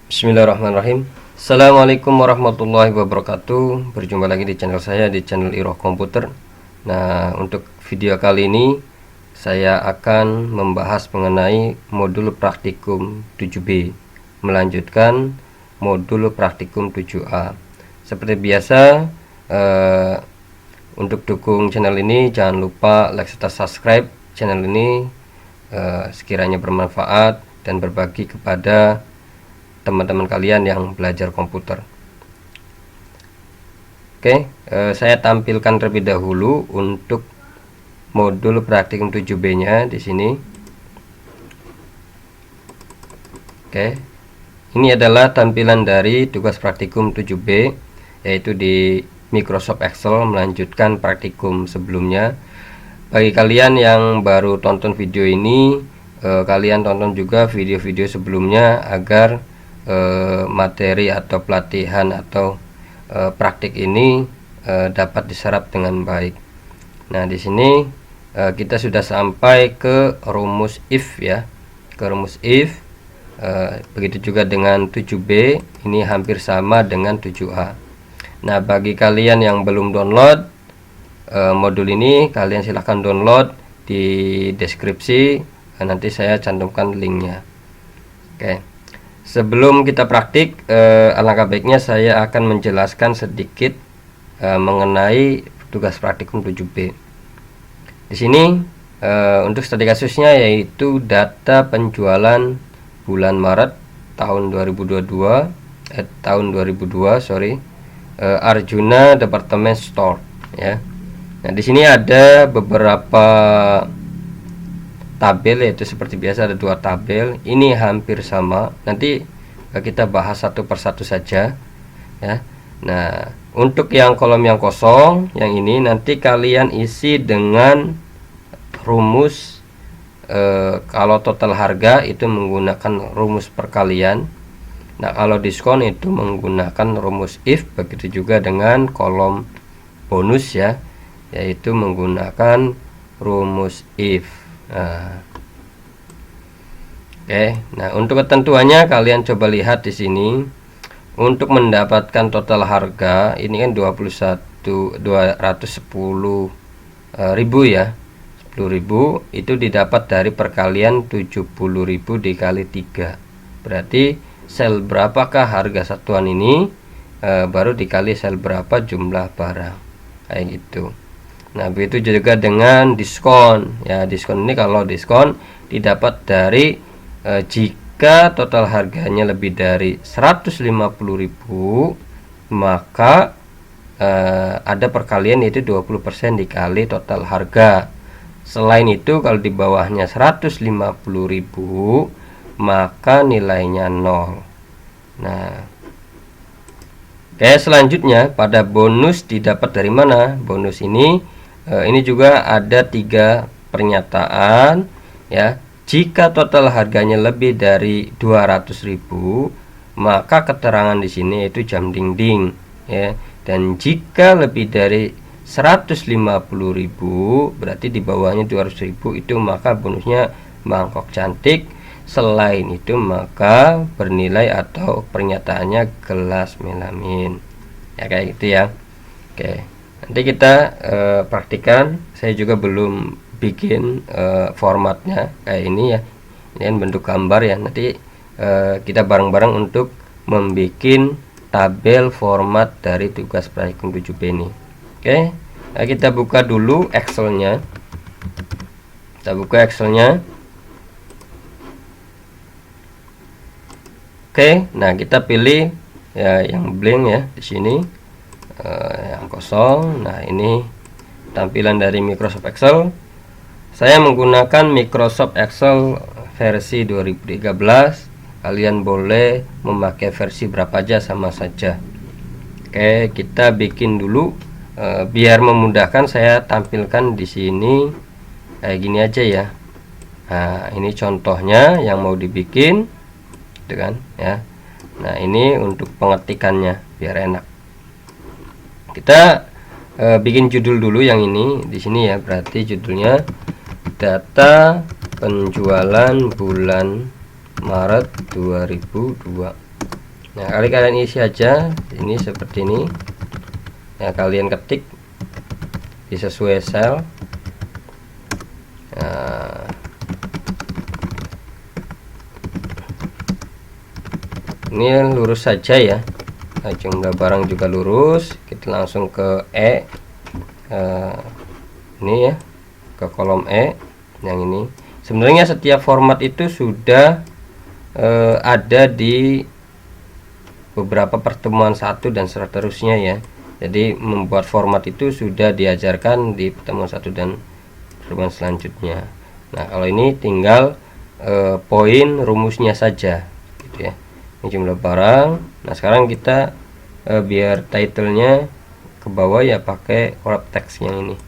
Bismillahirrahmanirrahim. Assalamualaikum warahmatullahi wabarakatuh. Berjumpa lagi di channel saya, di channel Iroh Komputer. Nah, untuk video kali ini saya akan membahas mengenai modul praktikum 7B, melanjutkan modul praktikum 7A. Seperti biasa, untuk dukung channel ini jangan lupa like serta subscribe channel ini, sekiranya bermanfaat dan berbagi kepada teman-teman kalian yang belajar komputer. Oke, saya tampilkan terlebih dahulu untuk modul praktikum 7B nya di sini. Oke, ini adalah tampilan dari tugas praktikum 7B, yaitu di Microsoft Excel melanjutkan praktikum sebelumnya. Bagi kalian yang baru tonton video ini, kalian tonton juga video-video sebelumnya agar materi atau pelatihan atau praktik ini dapat diserap dengan baik. Nah, di sini kita sudah sampai ke rumus if ya, ke rumus if. Begitu juga dengan 7B, ini hampir sama dengan 7A. Nah, bagi kalian yang belum download modul ini, kalian silahkan download di deskripsi, nanti saya cantumkan linknya. Oke. Sebelum kita praktik, alangkah baiknya saya akan menjelaskan sedikit mengenai tugas praktikum 7B. Di sini untuk studi kasusnya yaitu data penjualan bulan Maret tahun 2002, Arjuna Department Store ya. Nah, di sini ada beberapa tabel, yaitu seperti biasa ada 2 tabel. Ini hampir sama, nanti kita bahas satu persatu saja ya. Nah, untuk yang kolom yang kosong yang ini nanti kalian isi dengan rumus, kalau total harga itu menggunakan rumus perkalian. Nah, kalau diskon itu menggunakan rumus if. Begitu juga dengan kolom bonus ya, yaitu menggunakan rumus if. Nah, untuk ketentuannya kalian coba lihat di sini. Untuk mendapatkan total harga ini kan 210.000 ya. 10.000 itu didapat dari perkalian 70.000 dikali 3. Berarti sel berapakah harga satuan ini, baru dikali sel berapa jumlah barang, kayak gitu. Nah, begitu juga dengan diskon ya. Diskon ini kalau diskon didapat dari jika total harganya lebih dari 150.000, maka ada perkalian yaitu 20% dikali total harga. Selain itu kalau di bawahnya 150.000 maka nilainya 0. Nah, selanjutnya pada bonus didapat dari mana? Bonus ini juga ada 3 pernyataan ya. Jika total harganya lebih dari 200.000, maka keterangan di sini yaitu jam dinding ya. Dan jika lebih dari 150.000, berarti di bawahnya 200.000 itu maka bonusnya mangkok cantik. Selain itu maka bernilai atau pernyataannya gelas melamin ya, kayak gitu ya. Oke, nanti kita praktikan. Saya juga belum bikin formatnya kayak ini ya. Ini kan bentuk gambar ya. Nanti kita bareng-bareng untuk membuat tabel format dari tugas praktikum 7B ini. Oke, nah kita buka dulu Excelnya. Kita buka Excelnya. Oke, nah kita pilih ya yang blank ya di sini, yang kosong. Nah, ini tampilan dari Microsoft Excel. Saya menggunakan Microsoft Excel versi 2013. Kalian boleh memakai versi berapa aja, sama saja. Oke, kita bikin dulu. Biar memudahkan saya tampilkan di sini kayak gini aja ya. Nah, ini contohnya yang mau dibikin, gitu kan ya. Nah, ini untuk pengetikannya biar enak. Kita bikin judul dulu yang ini di sini ya. Berarti judulnya data penjualan bulan Maret 2002. Nah, kalian isi aja ini seperti ini ya, kalian ketik di sesuai sel. Nah, ini lurus saja ya. Nah, jumlah barang juga lurus, kita langsung ke ini ya, ke kolom yang ini. Sebenarnya setiap format itu sudah ada di beberapa pertemuan satu dan seterusnya ya. Jadi membuat format itu sudah diajarkan di pertemuan satu dan pertemuan selanjutnya. Nah, kalau ini tinggal poin rumusnya saja gitu ya. Ini jumlah barang. Nah, sekarang kita biar titlenya ke bawah ya, pakai wrap text yang ini.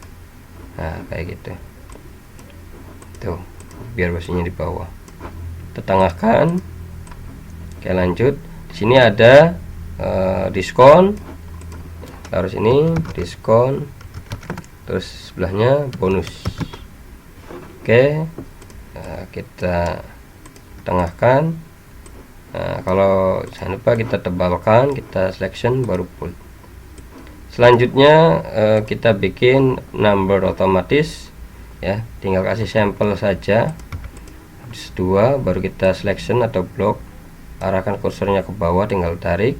Nah, kayak gitu tuh, biar posisinya di bawah. Kita tengahkan. Oke, lanjut. Di sini ada diskon, harus ini diskon, terus sebelahnya bonus. Oke, kita tengahkan. Nah, kalau jangan lupa kita tebalkan, kita selection baru bold. Selanjutnya kita bikin number otomatis ya, tinggal kasih sampel saja. 2 baru kita selection atau block, arahkan kursornya ke bawah, tinggal tarik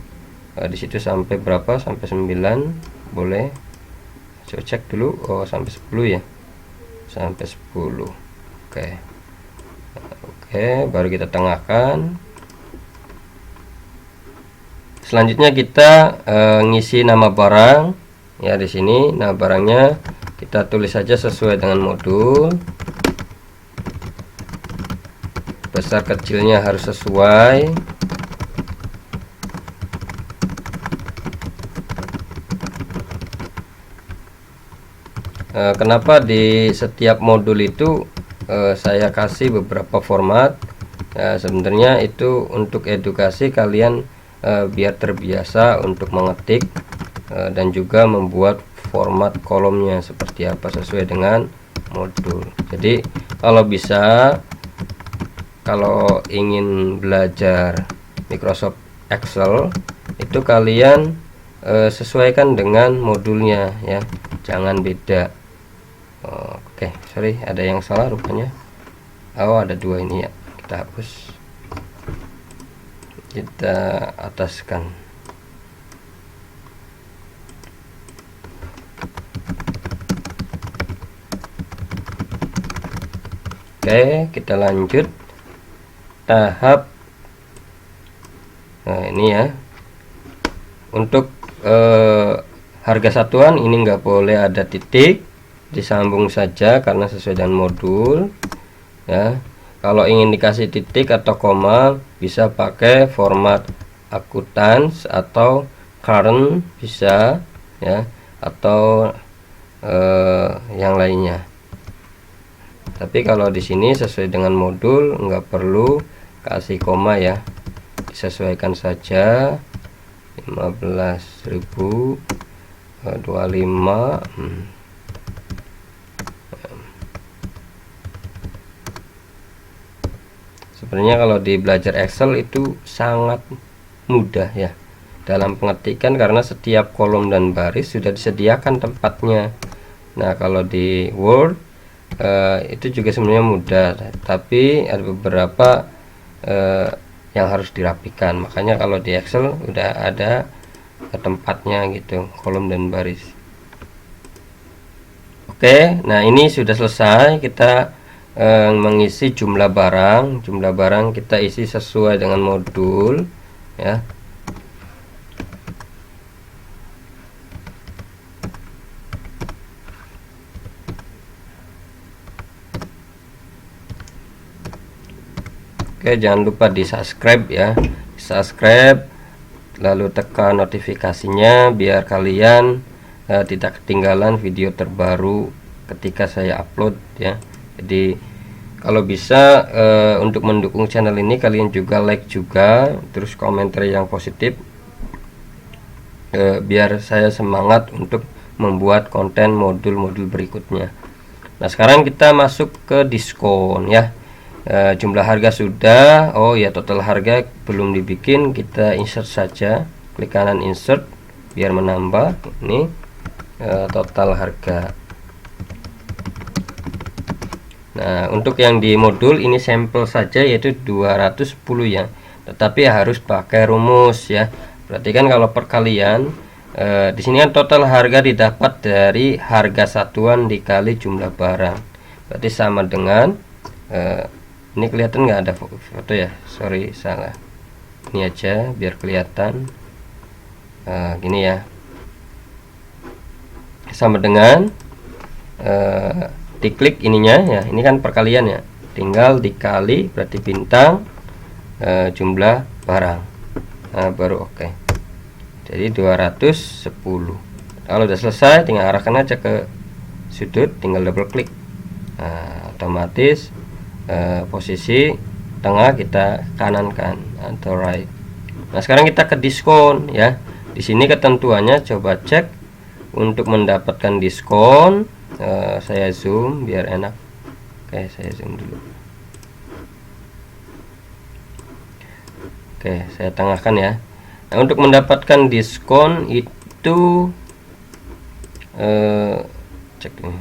di situ sampai berapa, sampai 9 boleh. Coba cek dulu, oh sampai 10 ya, sampai 10. Oke, baru kita tengahkan. Selanjutnya kita ngisi nama barang ya. Di sini nama barangnya kita tulis saja sesuai dengan modul, besar kecilnya harus sesuai. Kenapa di setiap modul itu saya kasih beberapa format? Sebenarnya itu untuk edukasi kalian, biar terbiasa untuk mengetik dan juga membuat format kolomnya seperti apa sesuai dengan modul. Jadi kalau bisa, kalau ingin belajar Microsoft Excel itu kalian sesuaikan dengan modulnya ya, jangan beda. Oke, sorry, ada yang salah rupanya. Oh, ada 2 ini ya, kita hapus, kita ataskan. Oke, kita lanjut tahap. Nah, ini ya, untuk harga satuan ini nggak boleh ada titik, disambung saja karena sesuai dengan modul ya. Kalau ingin dikasih titik atau koma bisa pakai format akuntansi atau current bisa ya, atau yang lainnya. Tapi kalau di sini sesuai dengan modul nggak perlu kasih koma ya, disesuaikan saja 15.025. Sebenarnya kalau di belajar Excel itu sangat mudah ya dalam pengetikan, karena setiap kolom dan baris sudah disediakan tempatnya. Nah, kalau di Word itu juga sebenarnya mudah, tapi ada beberapa yang harus dirapikan. Makanya kalau di Excel udah ada tempatnya gitu, kolom dan baris. Oke, nah ini sudah selesai. Kita mengisi jumlah barang. Jumlah barang kita isi sesuai dengan modul ya. Oke, jangan lupa di subscribe ya, subscribe lalu tekan notifikasinya biar kalian tidak ketinggalan video terbaru ketika saya upload ya. Jadi kalau bisa untuk mendukung channel ini kalian juga like juga, terus komentar yang positif biar saya semangat untuk membuat konten modul-modul berikutnya. Nah, sekarang kita masuk ke diskon ya. Jumlah harga sudah. Oh ya, total harga belum dibikin, kita insert saja, klik kanan insert biar menambah. Ini total harga. Nah, untuk yang di modul ini sampel saja, yaitu 210 ya, tetapi harus pakai rumus ya. Perhatikan kalau perkalian, di sini kan total harga didapat dari harga satuan dikali jumlah barang, berarti sama dengan ini kelihatan nggak ada foto ya, sorry salah, ini aja biar kelihatan. Gini ya, sama dengan diklik ininya ya, ini kan perkalian ya, tinggal dikali berarti bintang jumlah barang. Nah, baru oke. Jadi 210. Kalau udah selesai tinggal arahkan aja ke sudut, tinggal double klik. Nah, otomatis posisi tengah kita kanankan atau right. Nah, sekarang kita ke diskon ya. Di sini ketentuannya coba cek untuk mendapatkan diskon. Saya zoom biar enak. Oke, saya zoom dulu. Oke, saya tengahkan ya. Nah, untuk mendapatkan diskon itu cek nih,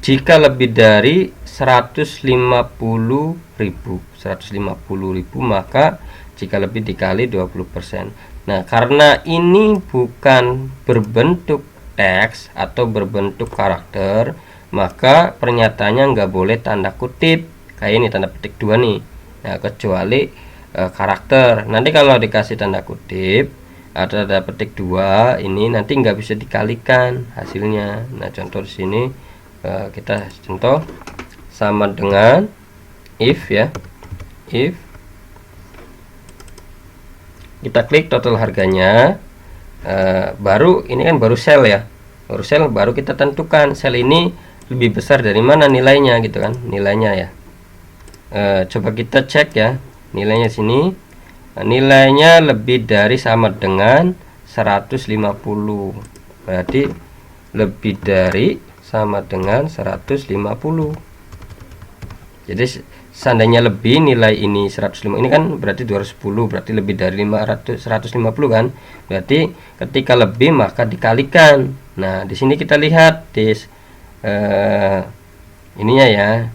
jika lebih dari 150.000 maka jika lebih dikali 20%. Nah, karena ini bukan berbentuk teks atau berbentuk karakter, maka pernyataannya nggak boleh tanda kutip kayak ini, tanda petik 2 nih. Nah, kecuali karakter. Nanti kalau dikasih tanda kutip atau tanda petik 2 ini nanti nggak bisa dikalikan hasilnya. Nah, contoh di sini kita contoh sama dengan if ya, if kita klik total harganya, baru ini kan baru sel ya, baru sel, baru kita tentukan sel ini lebih besar dari mana nilainya gitu kan, nilainya ya. Coba kita cek ya nilainya sini. Nilainya lebih dari sama dengan 150, berarti lebih dari sama dengan 150. Jadi seandainya lebih nilai ini 105, ini kan berarti 210, berarti lebih dari 150 kan, berarti ketika lebih maka dikalikan. Nah, di sini kita lihat di ininya ya,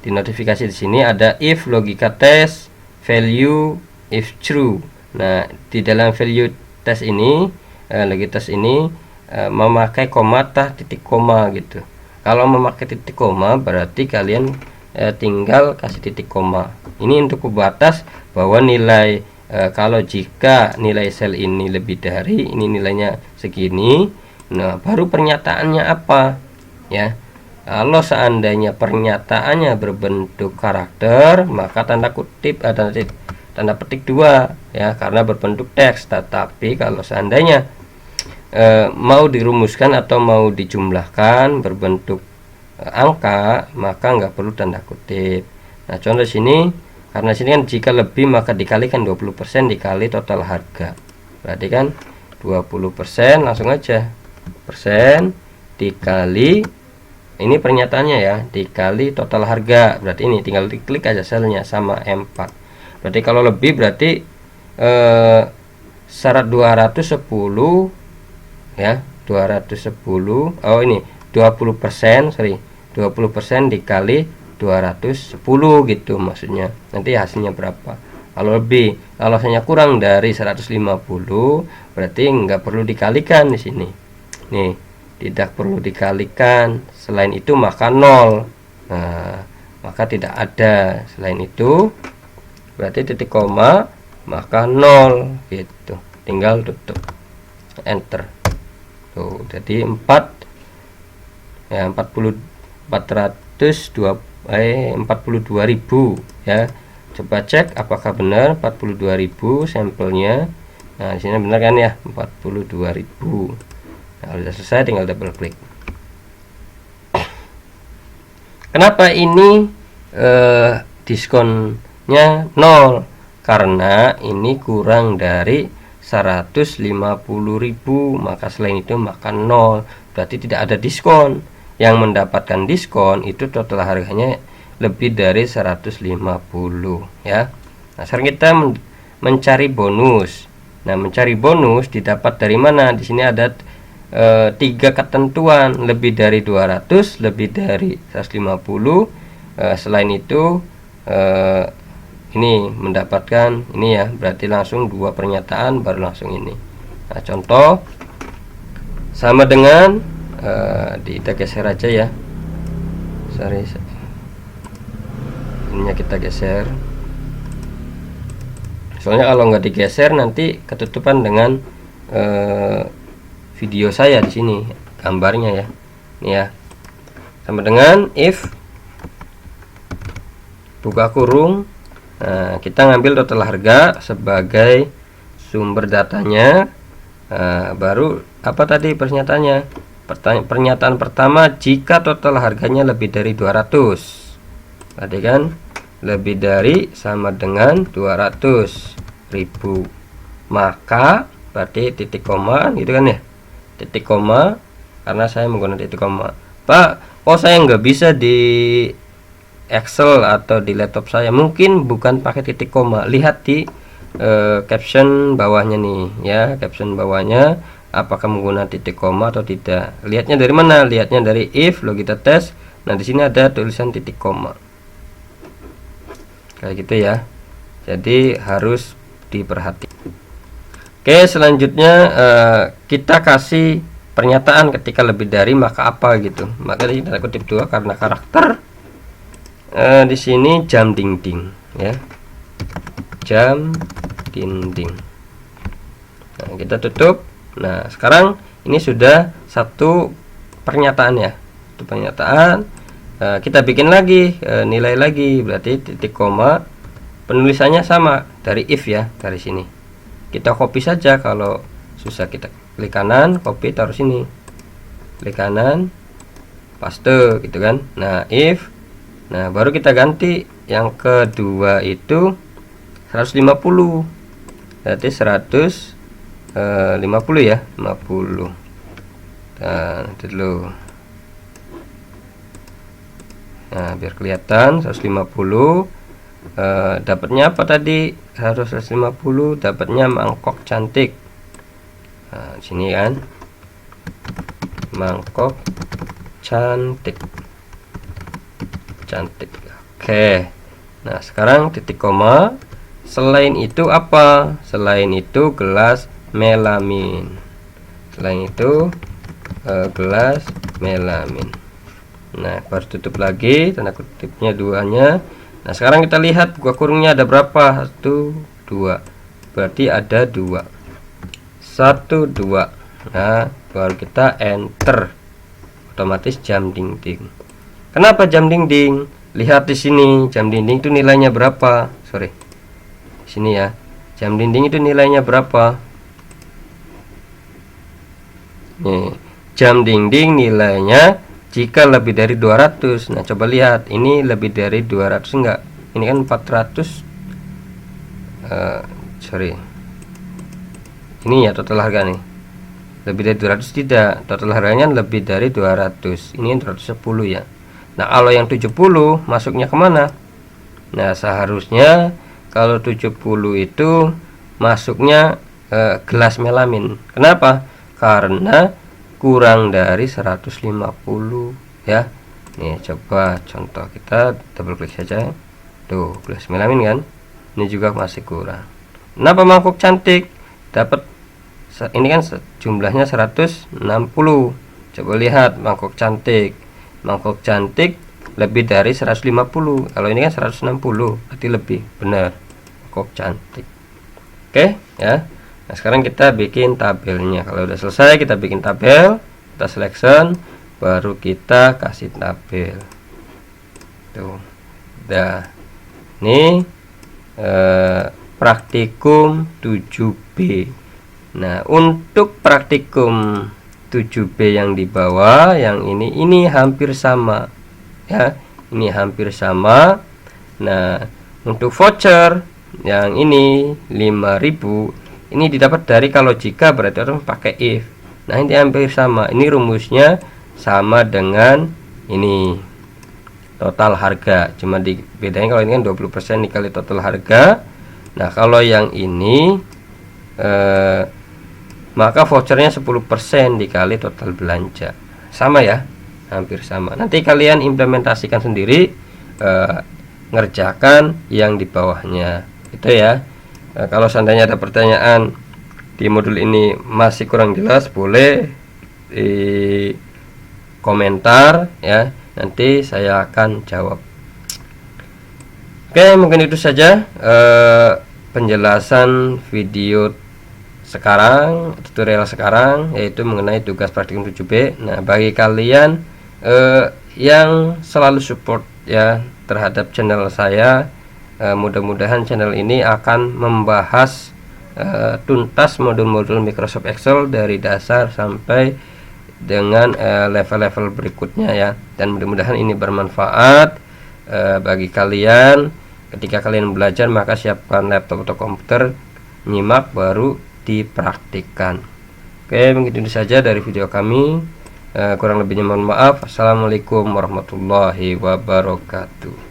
di notifikasi di sini ada if logika test value if true. Nah, di dalam value test ini logika test ini memakai koma titik koma gitu. Kalau memakai titik koma berarti kalian tinggal kasih titik koma. Ini untuk pembatas bahwa nilai kalau jika nilai sel ini lebih dari ini nilainya segini, nah baru pernyataannya apa ya. Kalau seandainya pernyataannya berbentuk karakter, maka tanda kutip tanda petik 2 ya, karena berbentuk teks. Tetapi kalau seandainya mau dirumuskan atau mau dijumlahkan berbentuk angka, maka nggak perlu tanda kutip. Nah, contoh sini, karena sini kan jika lebih maka dikalikan 20% dikali total harga, berarti kan 20%, langsung aja persen dikali ini pernyataannya ya, dikali total harga, berarti ini tinggal diklik aja selnya sama M4. Berarti kalau lebih berarti syarat 210 ya, 210, oh ini 20%, sorry 20% dikali 210 gitu maksudnya, nanti hasilnya berapa. Kalau lebih, kalau hasilnya kurang dari 150 berarti nggak perlu dikalikan di sini nih, tidak perlu dikalikan. Selain itu maka 0. Nah, maka tidak ada selain itu, berarti titik koma maka 0 gitu, tinggal tutup enter. Tuh, jadi 4 ya, 42.000 ya. Coba cek apakah benar 42.000 sampelnya. Nah, di sini benar kan ya, 42.000. Nah, sudah selesai tinggal double klik. Kenapa ini diskonnya 0? Karena ini kurang dari 150.000, maka selain itu maka 0, berarti tidak ada diskon. yang mendapatkan diskon itu total harganya lebih dari 150 ya. Nah, sekarang kita mencari bonus. Nah, mencari bonus didapat dari mana? Di sini ada 3 ketentuan, lebih dari 200, lebih dari 150. Selain itu ini mendapatkan ini ya, berarti langsung 2 pernyataan baru langsung ini. Nah, contoh sama dengan kita geser aja ya. Sorry, ininya kita geser. Soalnya kalau nggak digeser nanti ketutupan dengan video saya di sini gambarnya ya. Ini ya. Sama dengan if buka kurung. Nah, kita ngambil total harga sebagai sumber datanya. Baru apa tadi pernyataannya? Pernyataan pertama, jika total harganya lebih dari 200. Tadi kan lebih dari sama dengan 200.000, maka berarti titik koma gitu kan ya, titik koma, karena saya menggunakan titik koma. Pak, kok saya nggak bisa di Excel atau di laptop saya? Mungkin bukan pakai titik koma. Lihat di caption bawahnya nih ya, caption bawahnya apakah menggunakan titik koma atau tidak. Lihatnya dari mana? Lihatnya dari if logika tes. Nah, di sini ada tulisan titik koma kayak gitu ya, jadi harus diperhatikan. Oke, selanjutnya kita kasih pernyataan ketika lebih dari maka apa gitu. Maka kita kutip 2 karena karakter di sini jam dinding ya, jam dinding. Nah, kita tutup. Nah, sekarang ini sudah satu pernyataan ya, itu pernyataan. Kita bikin lagi nilai lagi, berarti titik koma, penulisannya sama dari if ya, dari sini kita copy saja. Kalau susah kita klik kanan, copy, taruh sini, klik kanan, paste gitu kan. Nah, if, nah baru kita ganti yang kedua itu 150, berarti 150 ya, 50. Nah, itu dulu. Nah, biar kelihatan 150. Dapatnya apa tadi? Harus 150, dapatnya mangkok cantik. Nah, sini kan, mangkok cantik, cantik. Oke. Nah, sekarang titik koma. Selain itu apa? Selain itu gelas melamin. Selain itu gelas melamin. Nah, baru tutup lagi, tanda kutipnya 2-nya. Nah, sekarang kita lihat buka kurungnya ada berapa? 1, 2. Berarti ada 2. 1, 2. Nah, baru kita enter. Otomatis jam dinding. Kenapa jam dinding? Lihat di sini, jam dinding itu nilainya berapa? Sorry. Sini ya. Jam dinding itu nilainya berapa? Nih, jam dinding nilainya jika lebih dari 200. Nah, coba lihat, ini lebih dari 200 enggak? Ini kan 400. Sorry. Ini ya total harga nih. Lebih dari 200 tidak. Total harganya lebih dari 200. Ini 210 ya. Nah, kalau yang 70 masuknya kemana? Nah, seharusnya kalau 70 itu masuknya gelas melamin. Kenapa? Karena kurang dari 150 ya. Nih, coba contoh, kita double klik saja. Tuh, gelas melamin kan. Ini juga masih kurang. Kenapa mangkuk cantik? Dapat ini kan jumlahnya 160. Coba lihat mangkuk cantik. Mangkuk cantik lebih dari 150. Kalau ini kan 160, berarti lebih benar. Mangkuk cantik. Oke, ya. Nah, sekarang kita bikin tabelnya. Kalau udah selesai, kita bikin tabel, kita selection, baru kita kasih tabel. Tuh, udah. Ini praktikum 7B. Nah, untuk praktikum 7B yang di bawah, yang ini hampir sama, ya. Ini hampir sama. Nah, untuk voucher yang ini 5.000. Ini didapat dari kalau jika, berarti harus pakai if. Nah, ini hampir sama. Ini rumusnya sama dengan ini total harga, cuma dibedain kalau ini kan 20% dikali total harga. Nah kalau yang ini maka vouchernya 10% dikali total belanja, sama ya, hampir sama. Nanti kalian implementasikan sendiri, ngerjakan yang di bawahnya itu ya. Kalau seandainya ada pertanyaan di modul ini masih kurang jelas, boleh di komentar ya, nanti saya akan jawab. Oke, mungkin itu saja penjelasan video sekarang, tutorial sekarang, yaitu mengenai tugas praktikum 7B. Nah bagi kalian yang selalu support ya terhadap channel saya, mudah-mudahan channel ini akan membahas tuntas modul-modul Microsoft Excel dari dasar sampai dengan level-level berikutnya ya. Dan mudah-mudahan ini bermanfaat bagi kalian. Ketika kalian belajar, maka siapkan laptop atau komputer, nyimak baru dipraktikkan. Oke, mungkin itu saja dari video kami. Kurang lebihnya mohon maaf. Assalamualaikum warahmatullahi wabarakatuh.